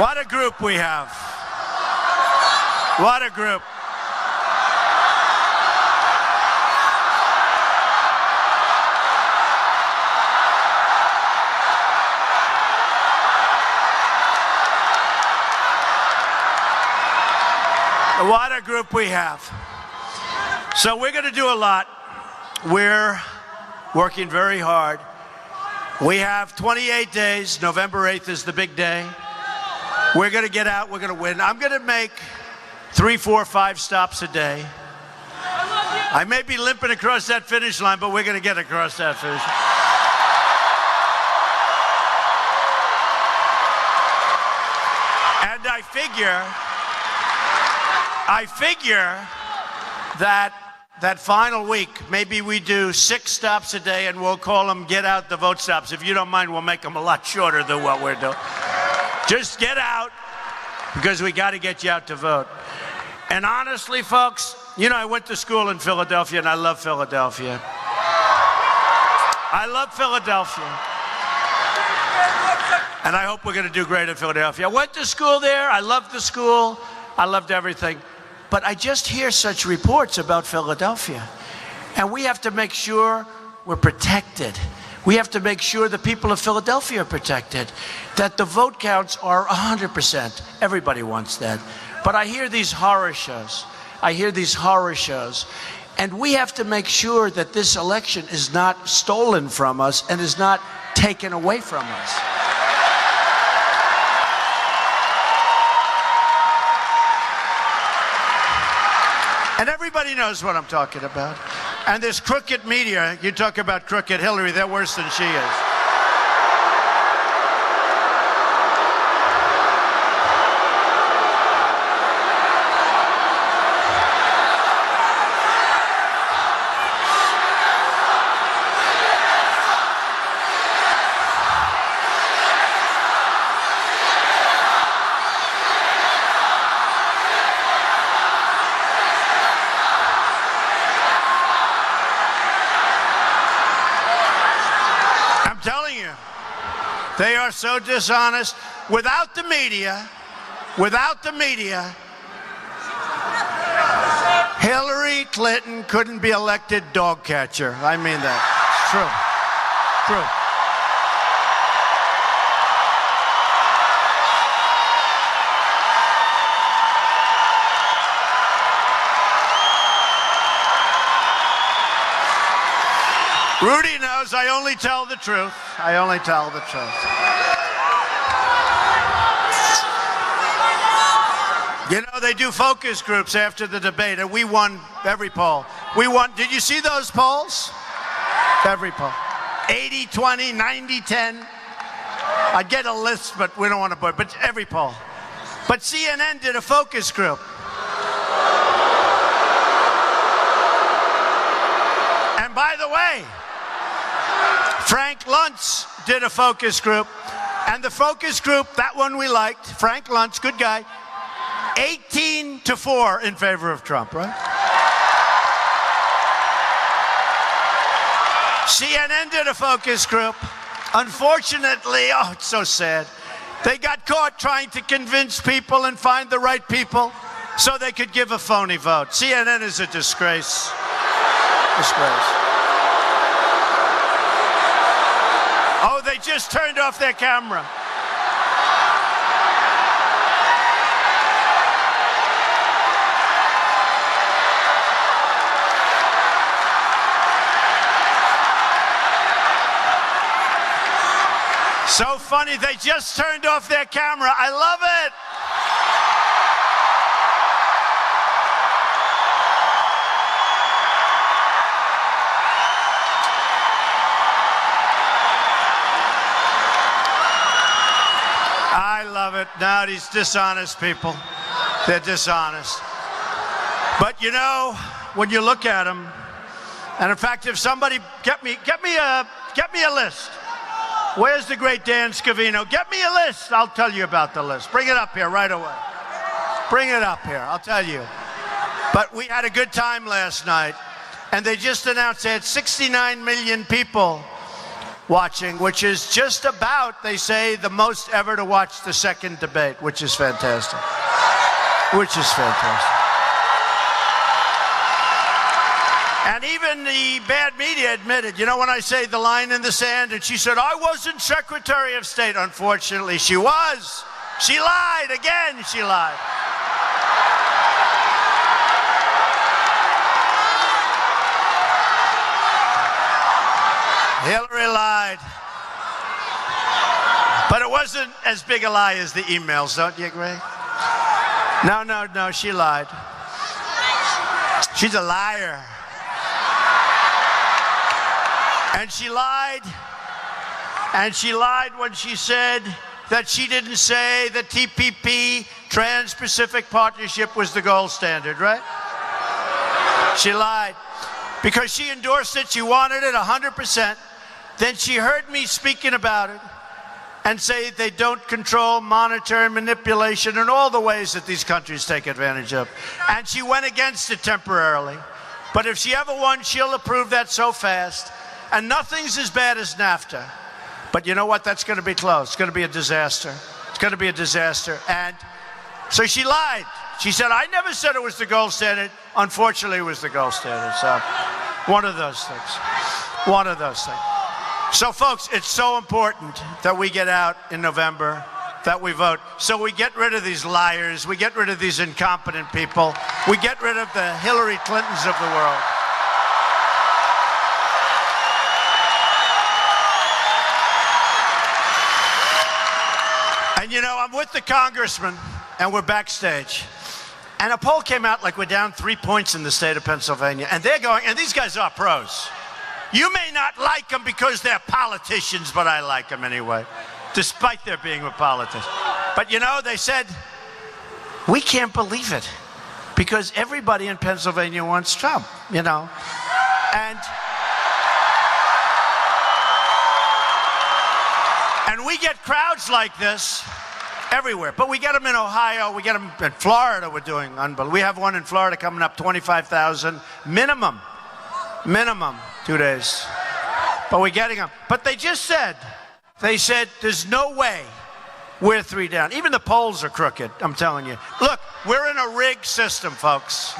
What a group we have. What a group. What a group we have. So we're going to do a lot. We're working very hard. We have 28 days. November 8th is the big day. We're going to get out. We're going to win. I'm going to make 3, 4, 5 stops a day. I may be limping across that finish line, but we're going to get across that finish line. And I figure that final week, maybe we do 6 stops a day and we'll call them get out the vote stops. If you don't mind, we'll make them a lot shorter than what we're doing. Just get out, because we got to get you out to vote. And honestly, folks, you know, I went to school in Philadelphia and I love Philadelphia. I love Philadelphia. And I hope we're going to do great in Philadelphia. I went to school there. I loved the school. I loved everything. But I just hear such reports about Philadelphia. And we have to make sure we're protected. We have to make sure the people of Philadelphia are protected, that the vote counts are 100%. Everybody wants that. But I hear these horror shows. And we have to make sure that this election is not stolen from us and is not taken away from us. And everybody knows what I'm talking about. And this crooked media, you talk about crooked Hillary, they're worse than she is. They are so dishonest. Without the media, Hillary Clinton couldn't be elected dog catcher. I mean that. It's true. True. Rudy knows I only tell the truth. I only tell the truth. You know, they do focus groups after the debate, and we won every poll. We won. Did you see those polls? Every poll. 80-20, 90-10. I'd get a list, but we don't want to put it. But every poll. But CNN did a focus group. And by the way, Frank Luntz did a focus group, and the focus group, that one we liked, Frank Luntz, good guy, 18-4 in favor of Trump, right? CNN did a focus group. Unfortunately, oh, it's so sad, they got caught trying to convince people and find the right people so they could give a phony vote. CNN is a disgrace. Disgrace. Oh, they just turned off their camera. So funny, they just turned off their camera. I love it. I love it. Now these dishonest people, they're dishonest. But you know, when you look at them, and in fact, if somebody get me a list. Where's the great Dan Scavino? Get me a list. I'll tell you about the list. Bring it up here right away. Bring it up here. I'll tell you. But we had a good time last night, and they just announced they had 69 million people watching, which is just about, they say, the most ever to watch the second debate, which is fantastic. Which is fantastic. And even the bad media admitted, you know, when I say the line in the sand, and she said, I wasn't Secretary of State. Unfortunately, she was. She lied. Again, she lied. Hillary lied. But it wasn't as big a lie as the emails, don't you agree? No, she lied. She's a liar. And she lied. And she lied when she said that she didn't say the TPP, Trans-Pacific Partnership, was the gold standard, right? She lied. Because she endorsed it, she wanted it 100%. Then she heard me speaking about it and say they don't control, monitor, and manipulation in all the ways that these countries take advantage of. And she went against it temporarily. But if she ever won, she'll approve that so fast. And nothing's as bad as NAFTA. But you know what? That's going to be close. It's going to be a disaster. It's going to be a disaster. And so she lied. She said, I never said it was the gold standard. Unfortunately, it was the gold standard. So one of those things. One of those things. So, folks, it's so important that we get out in November, that we vote. So we get rid of these liars. We get rid of these incompetent people. We get rid of the Hillary Clintons of the world. And, you know, I'm with the congressman, and we're backstage. And a poll came out like we're down 3 points in the state of Pennsylvania. And they're going, and these guys are pros. You may not like them because they're politicians, but I like them anyway, despite their being a politician. But, you know, they said, we can't believe it because everybody in Pennsylvania wants Trump, you know. And we get crowds like this everywhere. But we get them in Ohio. We get them in Florida. We're doing unbelievable. We have one in Florida coming up, 25,000 minimum. Minimum, 2 days. But we're getting them. But they said, there's no way we're 3 down. Even the polls are crooked, I'm telling you. Look, we're in a rigged system, folks.